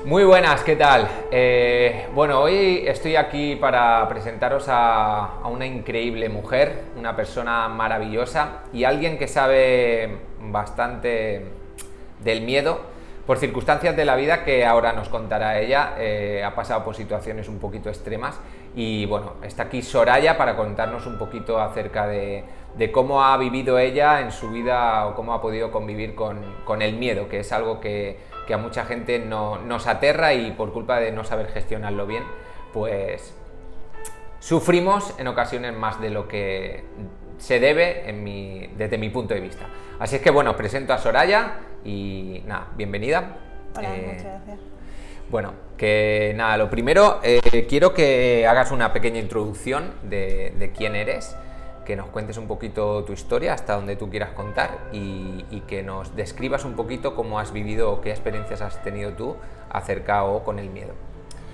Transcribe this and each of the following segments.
Muy buenas, ¿qué tal? Bueno, hoy estoy aquí para presentaros a una increíble mujer, una persona maravillosa y alguien que sabe bastante del miedo por circunstancias de la vida que ahora nos contará ella. Ha pasado por situaciones un poquito extremas y bueno, está aquí Soraya para contarnos un poquito acerca de cómo ha vivido ella en su vida o cómo ha podido convivir con el miedo, que es algo que a mucha gente nos aterra y por culpa de no saber gestionarlo bien, pues sufrimos en ocasiones más de lo que se debe desde mi punto de vista. Así es que bueno, presento a Soraya y nada, bienvenida. Hola, muchas gracias. Bueno, que nada, lo primero, quiero que hagas una pequeña introducción de quién eres, que nos cuentes un poquito tu historia hasta donde tú quieras contar y que nos describas un poquito cómo has vivido o qué experiencias has tenido tú acerca o con el miedo.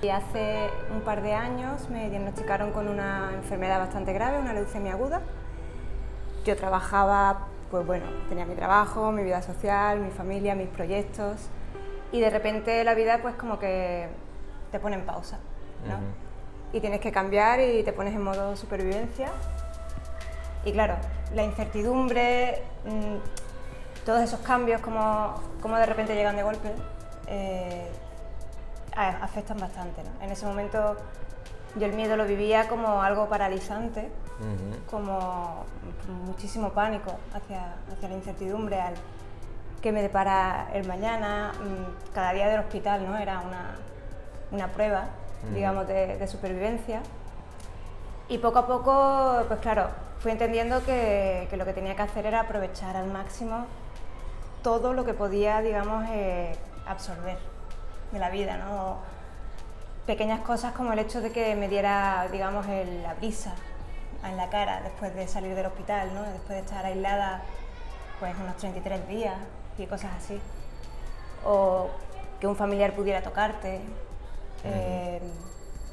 Y hace un par de años me diagnosticaron con una enfermedad bastante grave, una leucemia aguda. Yo trabajaba, pues bueno, tenía mi trabajo, mi vida social, mi familia, mis proyectos y de repente la vida pues como que te pone en pausa, ¿no? Y tienes que cambiar y te pones en modo supervivencia. Y claro, la incertidumbre, todos esos cambios como de repente llegan de golpe, afectan bastante, ¿no? En ese momento yo el miedo lo vivía como algo paralizante, como muchísimo pánico hacia la incertidumbre, al que me depara el mañana. Cada día del hospital, ¿no? Era una prueba, digamos, de supervivencia. Y poco a poco, pues claro, fui entendiendo que lo que tenía que hacer era aprovechar al máximo todo lo que podía, digamos, absorber de la vida, ¿no? Pequeñas cosas como el hecho de que me diera, digamos, la brisa en la cara después de salir del hospital, ¿no? Después de estar aislada pues unos 33 días y cosas así. O que un familiar pudiera tocarte,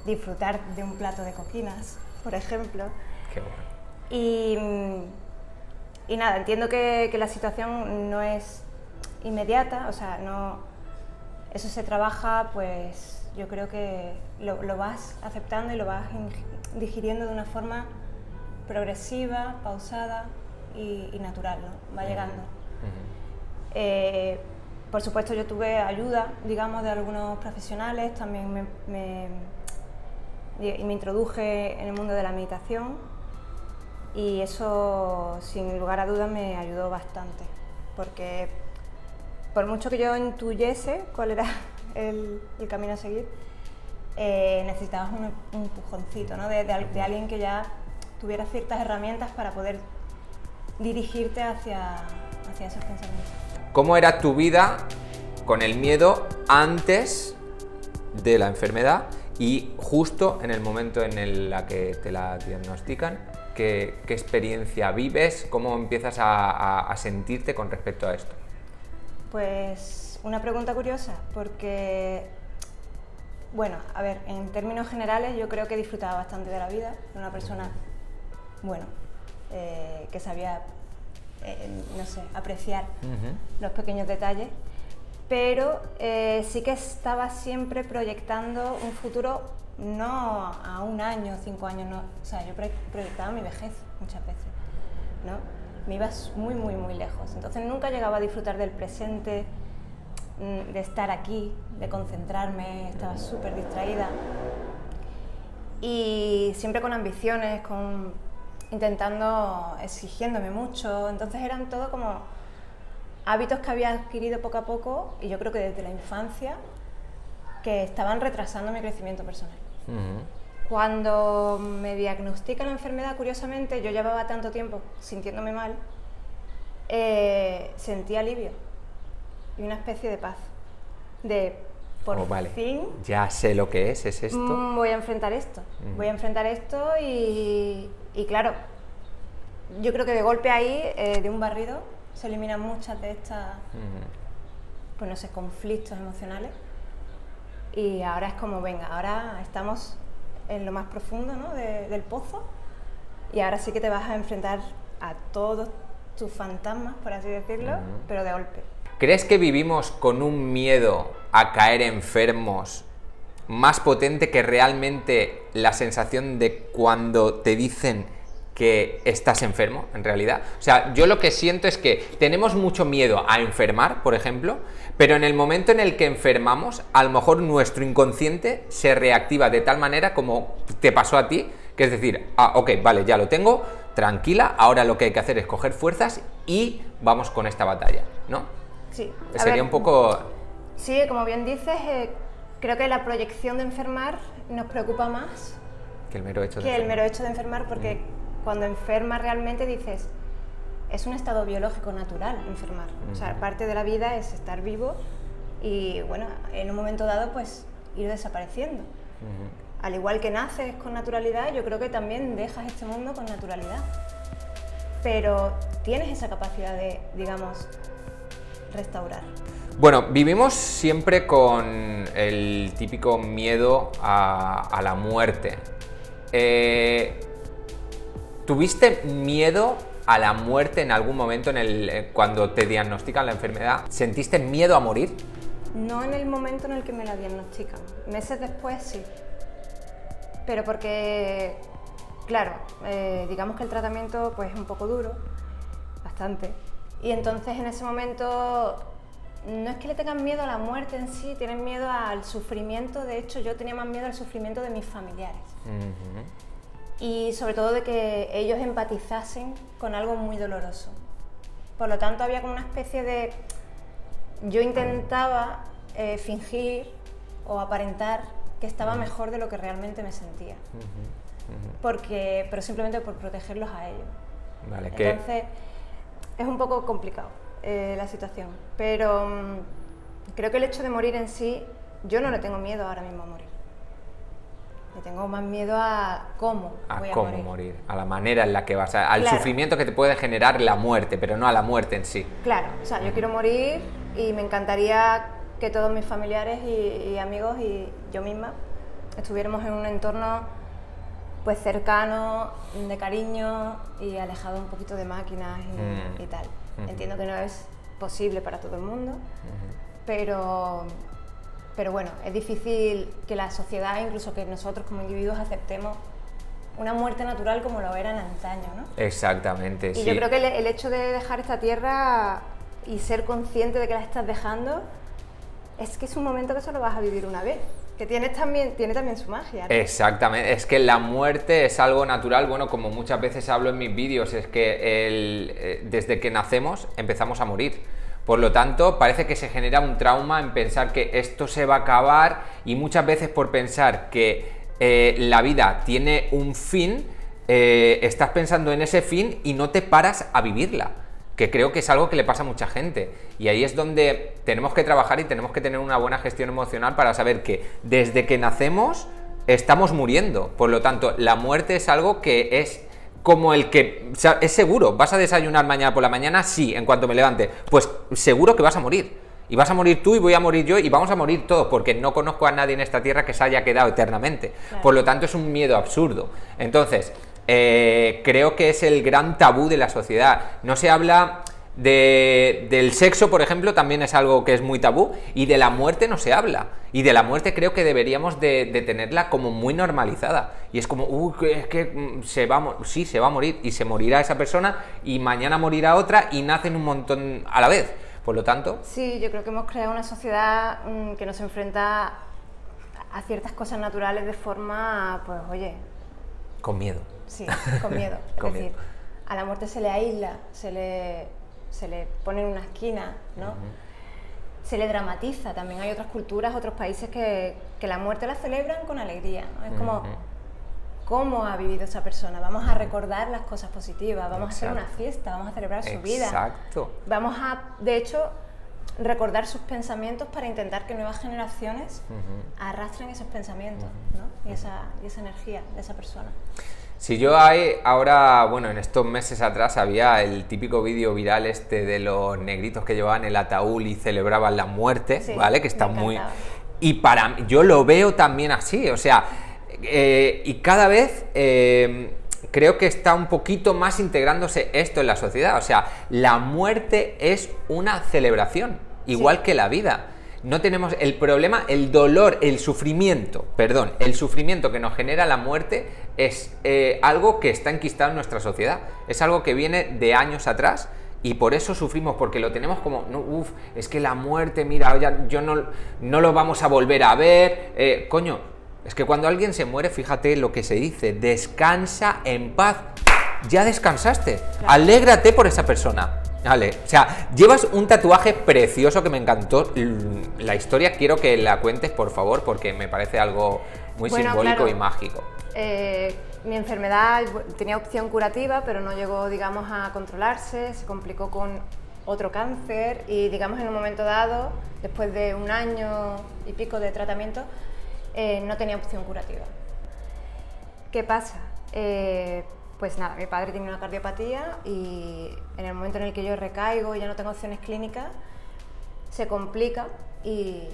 disfrutar de un plato de coquinas, por ejemplo. Qué bueno. Y nada, entiendo que la situación no es inmediata, o sea, eso se trabaja, pues yo creo que lo vas aceptando y lo vas digiriendo de una forma progresiva, pausada y natural, ¿no? Va llegando. Por supuesto yo tuve ayuda, digamos, de algunos profesionales, también me introduje en el mundo de la meditación y eso, sin lugar a dudas, me ayudó bastante, porque por mucho que yo intuyese cuál era el camino a seguir, necesitabas un empujoncito, ¿no? de alguien que ya tuviera ciertas herramientas para poder dirigirte hacia esos pensamientos. ¿Cómo era tu vida con el miedo antes de la enfermedad y justo en el momento en el que te la diagnostican? ¿Qué experiencia vives? ¿Cómo empiezas a sentirte con respecto a esto? Pues una pregunta curiosa, porque, bueno, a ver, en términos generales yo creo que disfrutaba bastante de la vida, era una persona, bueno, que sabía, no sé, apreciar los pequeños detalles, pero sí que estaba siempre proyectando un futuro, no a un año, 5 años, no, o sea, yo proyectaba mi vejez muchas veces, ¿no? Me iba muy, muy, muy lejos, entonces nunca llegaba a disfrutar del presente, de estar aquí, de concentrarme, estaba súper distraída y siempre con ambiciones, intentando, exigiéndome mucho, entonces eran todo como hábitos que había adquirido poco a poco y yo creo que desde la infancia que estaban retrasando mi crecimiento personal. Cuando me diagnostican la enfermedad, curiosamente, yo llevaba tanto tiempo sintiéndome mal, sentí alivio y una especie de paz, de por fin... Ya sé lo que es esto. Voy a enfrentar esto, y claro, yo creo que de golpe ahí, de un barrido, se eliminan muchas de estas, pues no sé, conflictos emocionales y ahora es como, venga, ahora estamos en lo más profundo, ¿no? del pozo y ahora sí que te vas a enfrentar a todos tus fantasmas, por así decirlo, pero de golpe. ¿crees que vivimos con un miedo a caer enfermos más potente que realmente la sensación de cuando te dicen que estás enfermo, en realidad? O sea, yo lo que siento es que tenemos mucho miedo a enfermar, por ejemplo, pero en el momento en el que enfermamos, a lo mejor nuestro inconsciente se reactiva de tal manera como te pasó a ti, que es decir, ok, vale, ya lo tengo, tranquila, ahora lo que hay que hacer es coger fuerzas y vamos con esta batalla, ¿no? Sí. Sería un poco... Sí, como bien dices, creo que la proyección de enfermar nos preocupa más que el mero hecho de enfermar, porque cuando enfermas realmente dices, es un estado biológico natural enfermar. O sea, parte de la vida es estar vivo y, bueno, en un momento dado, pues, ir desapareciendo. Al igual que naces con naturalidad, yo creo que también dejas este mundo con naturalidad. Pero tienes esa capacidad de, digamos, restaurar. Bueno, vivimos siempre con el típico miedo a la muerte. ¿Tuviste miedo a la muerte en algún momento cuando te diagnostican la enfermedad? ¿Sentiste miedo a morir? No en el momento en el que me la diagnostican. Meses después sí. Pero porque, claro, digamos que el tratamiento pues, es un poco duro, bastante. Y entonces en ese momento no es que le tengan miedo a la muerte en sí, tienen miedo al sufrimiento. De hecho, yo tenía más miedo al sufrimiento de mis familiares. Y sobre todo de que ellos empatizasen con algo muy doloroso. Por lo tanto, había como una especie de... Yo intentaba fingir o aparentar que estaba mejor de lo que realmente me sentía. Pero simplemente por protegerlos a ellos. Vale, entonces, es un poco complicado la situación. Pero creo que el hecho de morir en sí, yo no le tengo miedo ahora mismo a morir. Le tengo más miedo a cómo voy a morir. A la manera en la que vas, al claro. Sufrimiento que te puede generar la muerte, pero no a la muerte en sí. Claro, o sea, yo quiero morir y me encantaría que todos mis familiares y amigos y yo misma estuviéramos en un entorno pues cercano, de cariño y alejado un poquito de máquinas y tal. Entiendo que no es posible para todo el mundo, pero bueno, es difícil que la sociedad, incluso que nosotros como individuos aceptemos una muerte natural como lo era en antaño, ¿no? Exactamente, sí. Y yo creo que el hecho de dejar esta tierra y ser consciente de que la estás dejando, es que es un momento que solo vas a vivir una vez, que tiene también su magia, ¿no? Exactamente, es que la muerte es algo natural, bueno, como muchas veces hablo en mis vídeos, es que desde que nacemos empezamos a morir. Por lo tanto, parece que se genera un trauma en pensar que esto se va a acabar y muchas veces por pensar que la vida tiene un fin, estás pensando en ese fin y no te paras a vivirla, que creo que es algo que le pasa a mucha gente. Y ahí es donde tenemos que trabajar y tenemos que tener una buena gestión emocional para saber que desde que nacemos estamos muriendo. Por lo tanto, la muerte es algo que es... como el que, o sea, es seguro, vas a desayunar mañana por la mañana, sí, en cuanto me levante, pues seguro que vas a morir, y vas a morir tú y voy a morir yo y vamos a morir todos, porque no conozco a nadie en esta tierra que se haya quedado eternamente, claro. Por lo tanto es un miedo absurdo. Entonces, creo que es el gran tabú de la sociedad, no se habla... del sexo, por ejemplo, también es algo que es muy tabú, y de la muerte no se habla, y de la muerte creo que deberíamos de tenerla como muy normalizada, y es como, es que se va a morir, y se morirá esa persona, y mañana morirá otra, y nacen un montón a la vez, por lo tanto... Sí, yo creo que hemos creado una sociedad que nos enfrenta a ciertas cosas naturales de forma, pues oye... Con miedo. Sí, con miedo, es decir, a la muerte se le aísla, se le pone en una esquina, ¿no? Se le dramatiza. También hay otras culturas, otros países que la muerte la celebran con alegría, ¿no? Es como, ¿cómo ha vivido esa persona? Vamos a recordar las cosas positivas, vamos a hacer una fiesta, vamos a celebrar su vida. Exacto. Vamos a, de hecho, recordar sus pensamientos para intentar que nuevas generaciones arrastren esos pensamientos, ¿no? Y esa energía de esa persona. Si yo ahora, bueno, en estos meses atrás había el típico vídeo viral de los negritos que llevaban el ataúd y celebraban la muerte, sí, ¿vale? Que está muy... Y para mí, yo lo veo también así, o sea, y cada vez creo que está un poquito más integrándose esto en la sociedad, o sea, la muerte es una celebración. igual que la vida. No tenemos el problema, el dolor, el sufrimiento que nos genera la muerte es algo que está enquistado en nuestra sociedad. Es algo que viene de años atrás y por eso sufrimos, porque lo tenemos como, no, es que la muerte, mira, yo no lo vamos a volver a ver. Coño, es que cuando alguien se muere, fíjate lo que se dice, descansa en paz. Ya descansaste, claro. Alégrate por esa persona. Vale, o sea, llevas un tatuaje precioso que me encantó. La historia quiero que la cuentes, por favor, porque me parece algo muy simbólico, claro, y mágico. Mi enfermedad tenía opción curativa, pero no llegó, digamos, a controlarse, se complicó con otro cáncer y, digamos, en un momento dado, después de 1 año y pico de tratamiento, no tenía opción curativa. ¿Qué pasa? Pues nada, mi padre tiene una cardiopatía y en el momento en el que yo recaigo y ya no tengo opciones clínicas, se complica y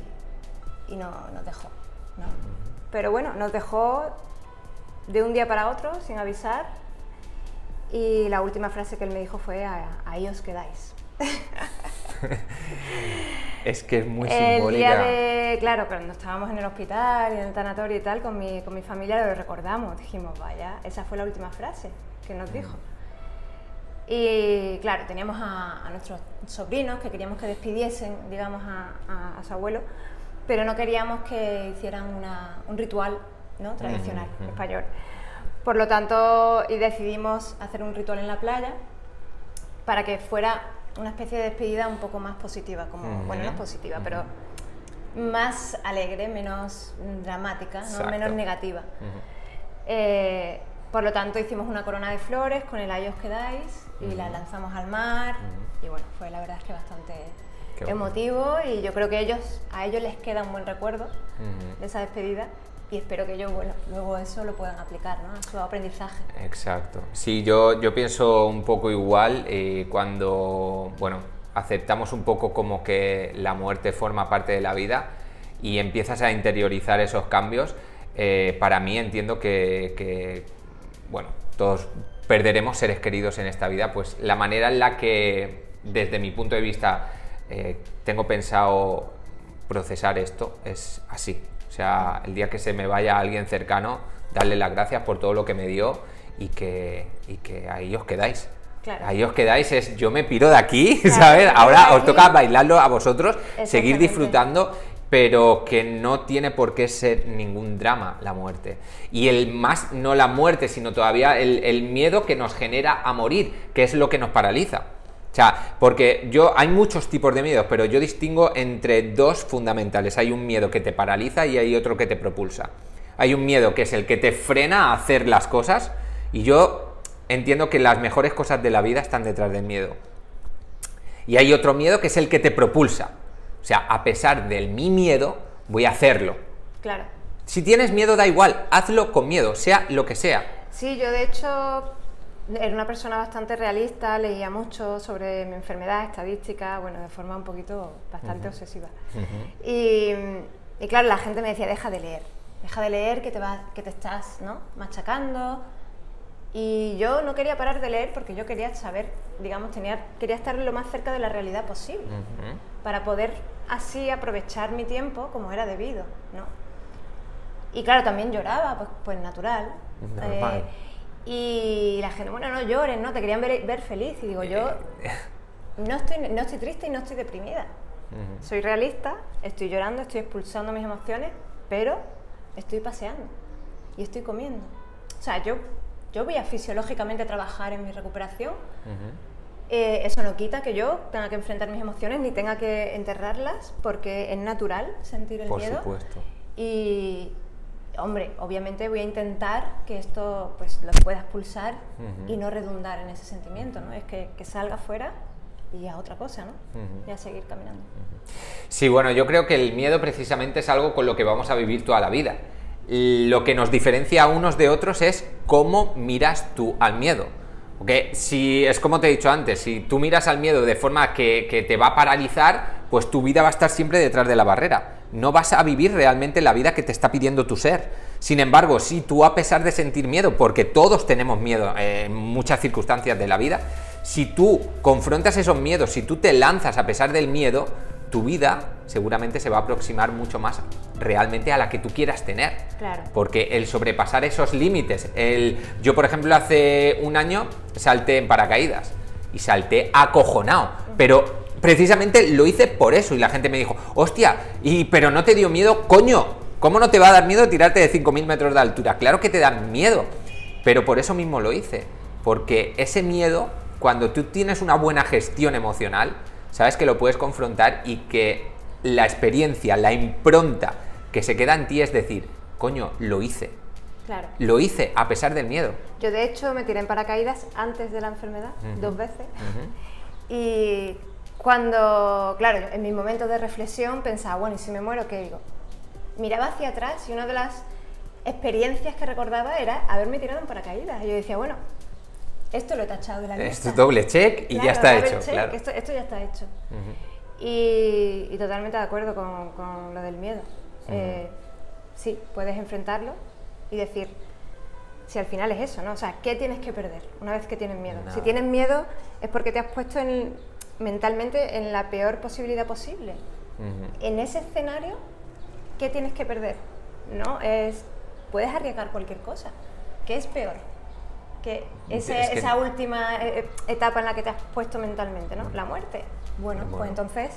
nos dejó, ¿no? Pero bueno, nos dejó de un día para otro, sin avisar, y la última frase que él me dijo fue: ahí os quedáis. Es que es muy simbólica. Claro, cuando estábamos en el hospital y en el tanatorio y tal, con mi familia lo recordamos, dijimos, vaya, esa fue la última frase que nos dijo. Y claro, teníamos a nuestros sobrinos que queríamos que despidiesen, digamos, a su abuelo, pero no queríamos que hicieran un ritual, ¿no?, tradicional español. Por lo tanto, decidimos hacer un ritual en la playa para que fuera una especie de despedida un poco más positiva, bueno, no es positiva, pero más alegre, menos dramática, ¿no?, menos negativa. Por lo tanto, hicimos una corona de flores con el ahí os quedáis y la lanzamos al mar y bueno, fue la verdad es que bastante emotivo y yo creo que a ellos les queda un buen recuerdo de esa despedida. Y espero que ellos, bueno, luego eso lo puedan aplicar, ¿no?, a su aprendizaje. Exacto. Sí, yo pienso un poco igual cuando, bueno, aceptamos un poco como que la muerte forma parte de la vida y empiezas a interiorizar esos cambios. Para mí entiendo que, bueno, todos perderemos seres queridos en esta vida, pues la manera en la que, desde mi punto de vista, tengo pensado procesar esto es así. O sea, el día que se me vaya alguien cercano, darle las gracias por todo lo que me dio y que ahí os quedáis. Claro. Ahí os quedáis, yo me piro de aquí, claro, ¿sabes? Ahora os toca bailarlo a vosotros, seguir disfrutando, pero que no tiene por qué ser ningún drama la muerte. Y no la muerte, sino todavía el miedo que nos genera a morir, que es lo que nos paraliza. O sea, porque hay muchos tipos de miedos, pero yo distingo entre dos fundamentales. Hay un miedo que te paraliza y hay otro que te propulsa. Hay un miedo que es el que te frena a hacer las cosas y yo entiendo que las mejores cosas de la vida están detrás del miedo. Y hay otro miedo que es el que te propulsa. O sea, a pesar de mi miedo, voy a hacerlo. Claro. Si tienes miedo, da igual, hazlo con miedo, sea lo que sea. Sí, yo de hecho era una persona bastante realista, leía mucho sobre mi enfermedad, estadística, bueno, de forma un poquito bastante obsesiva. Y claro, la gente me decía, deja de leer que te estás, ¿no?, machacando. Y yo no quería parar de leer porque yo quería saber, digamos, quería estar lo más cerca de la realidad posible, para poder así aprovechar mi tiempo como era debido, ¿no? Y claro, también lloraba, pues natural. Y la gente, bueno, no llores, ¿no? Te querían ver feliz. Y digo, yo no estoy triste y no estoy deprimida. Soy realista, estoy llorando, estoy expulsando mis emociones, pero estoy paseando y estoy comiendo. O sea, yo voy a fisiológicamente trabajar en mi recuperación. Eso no quita que yo tenga que enfrentar mis emociones ni tenga que enterrarlas, porque es natural sentir el miedo. Por supuesto. Y hombre, obviamente voy a intentar que esto pues lo pueda expulsar y no redundar en ese sentimiento, ¿no? Es que salga fuera y a otra cosa, ¿no? Y a seguir caminando. Sí, bueno, yo creo que el miedo precisamente es algo con lo que vamos a vivir toda la vida. Lo que nos diferencia a unos de otros es cómo miras tú al miedo. Porque si es como te he dicho antes, si tú miras al miedo de forma que te va a paralizar, pues tu vida va a estar siempre detrás de la barrera. No vas a vivir realmente la vida que te está pidiendo tu ser. Sin embargo, si tú, a pesar de sentir miedo, porque todos tenemos miedo en muchas circunstancias de la vida, si tú confrontas esos miedos, si tú te lanzas a pesar del miedo, tu vida seguramente se va a aproximar mucho más realmente a la que tú quieras tener. Claro. Porque el sobrepasar esos límites, yo por ejemplo hace un año salté en paracaídas y salté acojonado, pero precisamente lo hice por eso y la gente me dijo, hostia, pero no te dio miedo, coño, ¿cómo no te va a dar miedo tirarte de 5.000 metros de altura? Claro que te da miedo, pero por eso mismo lo hice, porque ese miedo, cuando tú tienes una buena gestión emocional, sabes que lo puedes confrontar y que la experiencia, la impronta que se queda en ti es decir, coño, lo hice. Claro. Lo hice a pesar del miedo. Yo de hecho me tiré en paracaídas antes de la enfermedad, 2 veces. Y cuando, claro, en mis momentos de reflexión pensaba, bueno, ¿y si me muero qué digo? Miraba hacia atrás y una de las experiencias que recordaba era haberme tirado en paracaídas. Y yo decía, bueno, esto lo he tachado de la lista. Esto es doble check y claro, ya está doble hecho. Check, claro. Esto ya está hecho. Y totalmente de acuerdo con lo del miedo. Sí, puedes enfrentarlo y decir, si al final es eso, ¿no? O sea, ¿qué tienes que perder una vez que tienes miedo? Nada. Si tienes miedo es porque te has puesto mentalmente en la peor posibilidad posible. En ese escenario, ¿qué tienes que perder? ¿No? Puedes arriesgar cualquier cosa. ¿Qué es peor? Esa última etapa en la que te has puesto mentalmente, ¿no? La muerte. Bueno, pues entonces,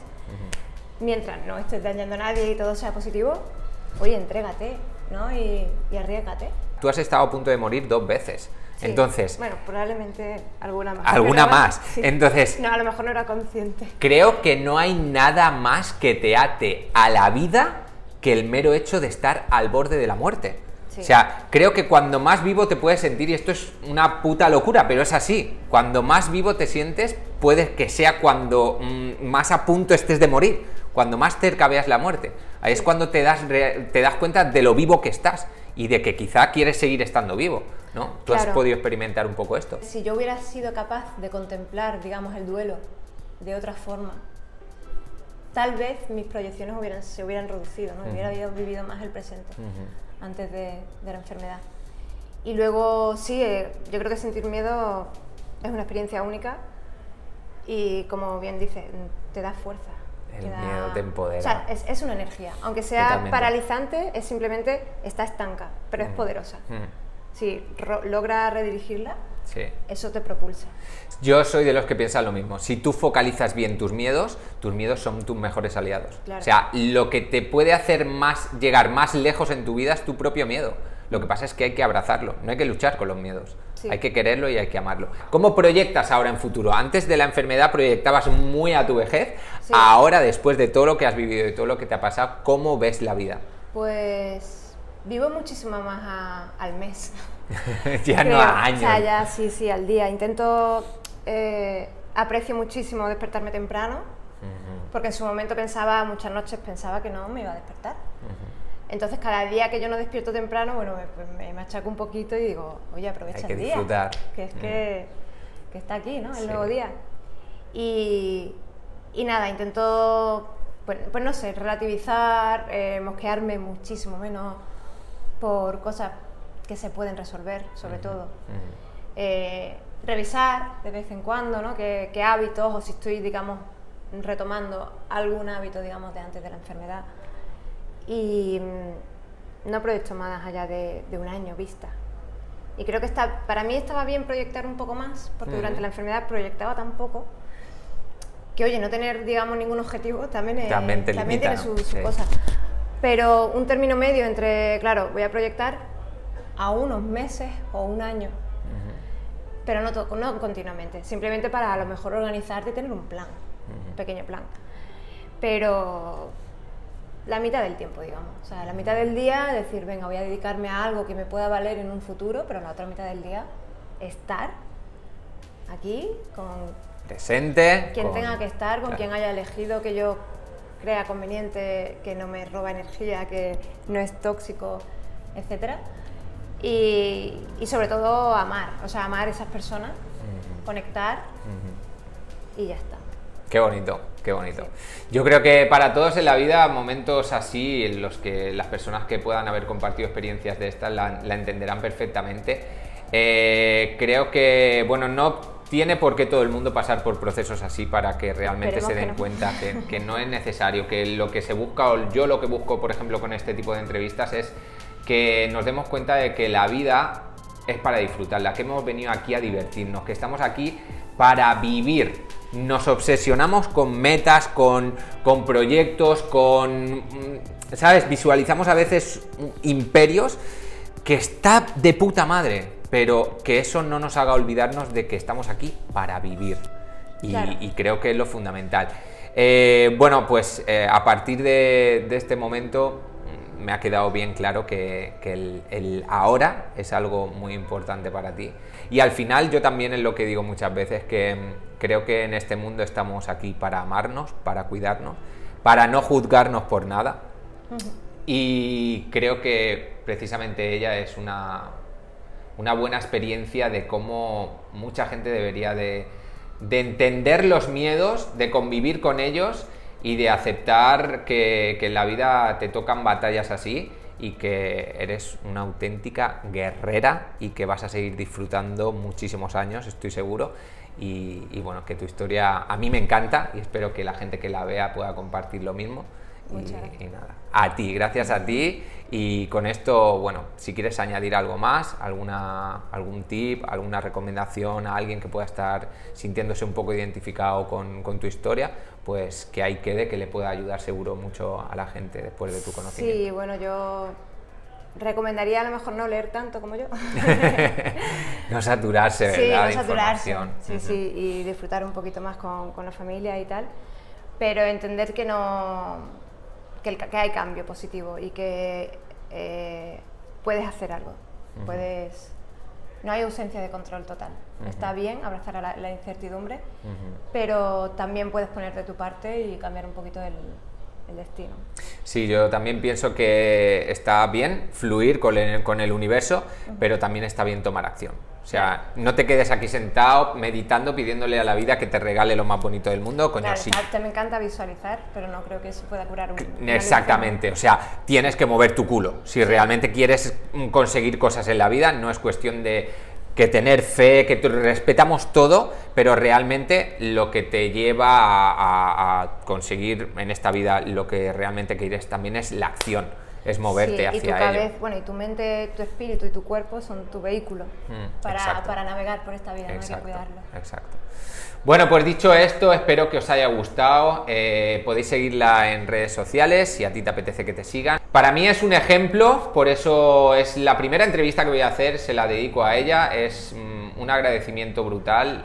mientras no estés dañando a nadie y todo sea positivo, oye, entrégate, ¿no? Y arriésgate. Tú has estado a punto de morir 2 veces. Sí. Entonces, bueno, probablemente alguna más. ¿alguna pero, más? Sí. Entonces, no, a lo mejor no era consciente. creo que no hay nada más que te ate a la vida que el mero hecho de estar al borde de la muerte. Sí. O sea, creo que cuando más vivo te puedes sentir, y esto es una puta locura, pero es así, cuando más vivo te sientes, puede que sea cuando más a punto estés de morir, cuando más cerca veas la muerte. Ahí es cuando te das cuenta de lo vivo que estás y de que quizá quieres seguir estando vivo, ¿no? Tú has podido experimentar un poco esto. Si yo hubiera sido capaz de contemplar, digamos, el duelo de otra forma, tal vez mis proyecciones se hubieran reducido, ¿no? Hubiera vivido más el presente antes de la enfermedad. Y luego, sí, yo creo que sentir miedo es una experiencia única y, como bien dices, te da fuerza. El miedo te empodera. O sea, es una energía. Aunque sea Totalmente. Paralizante, es simplemente, está estanca, pero es poderosa. Si logra redirigirla, sí, eso te propulsa. Yo soy de los que piensan lo mismo. Si tú focalizas bien tus miedos son tus mejores aliados. Claro. O sea, lo que te puede hacer llegar más lejos en tu vida es tu propio miedo. Lo que pasa es que hay que abrazarlo, no hay que luchar con los miedos. Sí. Hay que quererlo y hay que amarlo. ¿Cómo proyectas ahora en futuro? Antes de la enfermedad proyectabas muy a tu vejez. Sí. Ahora, después de todo lo que has vivido y todo lo que te ha pasado, ¿cómo ves la vida? Pues vivo muchísimo más al mes. Ya creo, no a años. O sea, ya sí, al día. Intento, aprecio muchísimo despertarme temprano, porque en su momento muchas noches pensaba que no me iba a despertar. Entonces, cada día que yo no despierto temprano, bueno, me machaco un poquito y digo, oye, aprovecha el día. Disfrutar. Que es que está aquí, ¿no? El nuevo día. Y nada, intento, pues no sé, relativizar, mosquearme muchísimo menos por cosas que se pueden resolver, sobre todo. Revisar de vez en cuando, ¿no? qué hábitos, o si estoy, digamos, retomando algún hábito, digamos, de antes de la enfermedad. Y no proyecto más allá de un año vista. Y creo que para mí estaba bien proyectar un poco más, porque durante la enfermedad proyectaba tan poco, que oye, no tener, digamos, ningún objetivo también tiene sus cosas. Pero un término medio entre, claro, voy a proyectar a unos meses o un año, pero no continuamente, simplemente para a lo mejor organizarte y tener un plan, un pequeño plan. Pero la mitad del tiempo, digamos, o sea, la mitad del día decir, venga, voy a dedicarme a algo que me pueda valer en un futuro, pero la otra mitad del día estar aquí con presente, quien tenga que estar, con quien haya elegido, que yo crea conveniente, que no me roba energía, que no es tóxico, etcétera. Y sobre todo amar, o sea, amar a esas personas, conectar y ya está. Qué bonito, qué bonito. Sí. Yo creo que para todos en la vida, momentos así en los que las personas que puedan haber compartido experiencias de estas la entenderán perfectamente. Creo que, bueno, no tiene por qué todo el mundo pasar por procesos así para que realmente Esperemos se den que no. cuenta que no es necesario, que lo que se busca, o yo lo que busco, por ejemplo, con este tipo de entrevistas es que nos demos cuenta de que la vida es para disfrutarla, que hemos venido aquí a divertirnos, que estamos aquí para vivir. Nos obsesionamos con metas, con proyectos, ¿sabes? Visualizamos a veces imperios que está de puta madre, pero que eso no nos haga olvidarnos de que estamos aquí para vivir. Claro. Y creo que es lo fundamental. Bueno, pues a partir de este momento me ha quedado bien claro que el ahora es algo muy importante para ti. Y al final yo también es lo que digo muchas veces, que creo que en este mundo estamos aquí para amarnos, para cuidarnos, para no juzgarnos por nada. Y creo que precisamente ella es una buena experiencia de cómo mucha gente debería de entender los miedos, de convivir con ellos y de aceptar que en la vida te tocan batallas así y que eres una auténtica guerrera y que vas a seguir disfrutando muchísimos años, estoy seguro. Y bueno, que tu historia a mí me encanta y espero que la gente que la vea pueda compartir lo mismo. Y nada, a ti, gracias a ti. Y con esto, bueno, si quieres añadir algo más, algún tip, alguna recomendación a alguien que pueda estar sintiéndose un poco identificado con tu historia, pues que ahí quede, que le pueda ayudar seguro mucho a la gente después de tu conocimiento. Sí, bueno, yo recomendaría a lo mejor no leer tanto como yo. No saturarse, Sí, ¿verdad? no De saturarse. información. Sí, sí, y disfrutar un poquito más con la familia y tal. Pero entender que no... que hay cambio positivo y que puedes hacer algo. Puedes... No hay ausencia de control total. Está bien abrazar a la incertidumbre, pero también puedes poner de tu parte y cambiar un poquito el destino. Sí, yo también pienso que está bien fluir con el universo, pero también está bien tomar acción. O sea, no te quedes aquí sentado meditando, pidiéndole a la vida que te regale lo más bonito del mundo, coño, Claro, sí. me encanta visualizar, pero no creo que eso pueda curar una Exactamente, o sea, tienes que mover tu culo. Si realmente quieres conseguir cosas en la vida, no es cuestión de que tener fe, que respetamos todo, pero realmente lo que te lleva a conseguir en esta vida lo que realmente quieres también es la acción, es moverte hacia y tu ello. cabeza, bueno, y tu mente, tu espíritu y tu cuerpo son tu vehículo para navegar por esta vida, no hay que cuidarlo. Exacto. Bueno, pues dicho esto, espero que os haya gustado. Podéis seguirla en redes sociales si a ti te apetece que te sigan. Para mí es un ejemplo, por eso es la primera entrevista que voy a hacer, se la dedico a ella. Es un agradecimiento brutal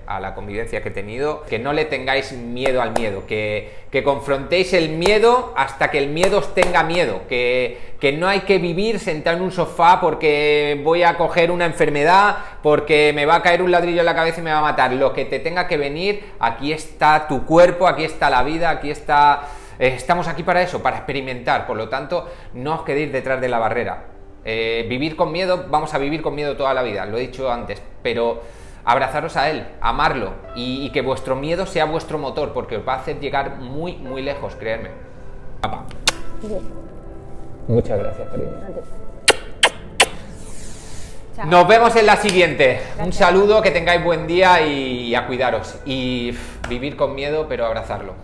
a la convivencia que he tenido. Que no le tengáis miedo al miedo, que confrontéis el miedo hasta que el miedo os tenga miedo, que no hay que vivir sentado en un sofá porque voy a coger una enfermedad, porque me va a caer un ladrillo en la cabeza y me va a matar. Lo que te tenga que venir, aquí está tu cuerpo, aquí está la vida, aquí está... estamos aquí para eso, para experimentar. Por lo tanto, no os quedéis detrás de la barrera. Vivir con miedo, vamos a vivir con miedo toda la vida, lo he dicho antes, pero abrazaros a él, amarlo y que vuestro miedo sea vuestro motor, porque os va a hacer llegar muy, muy lejos, creedme. Papá. Muchas gracias, cariño. Chao. Nos vemos en la siguiente. Gracias. Un saludo, que tengáis buen día y a cuidaros. Y vivir con miedo, pero abrazarlo.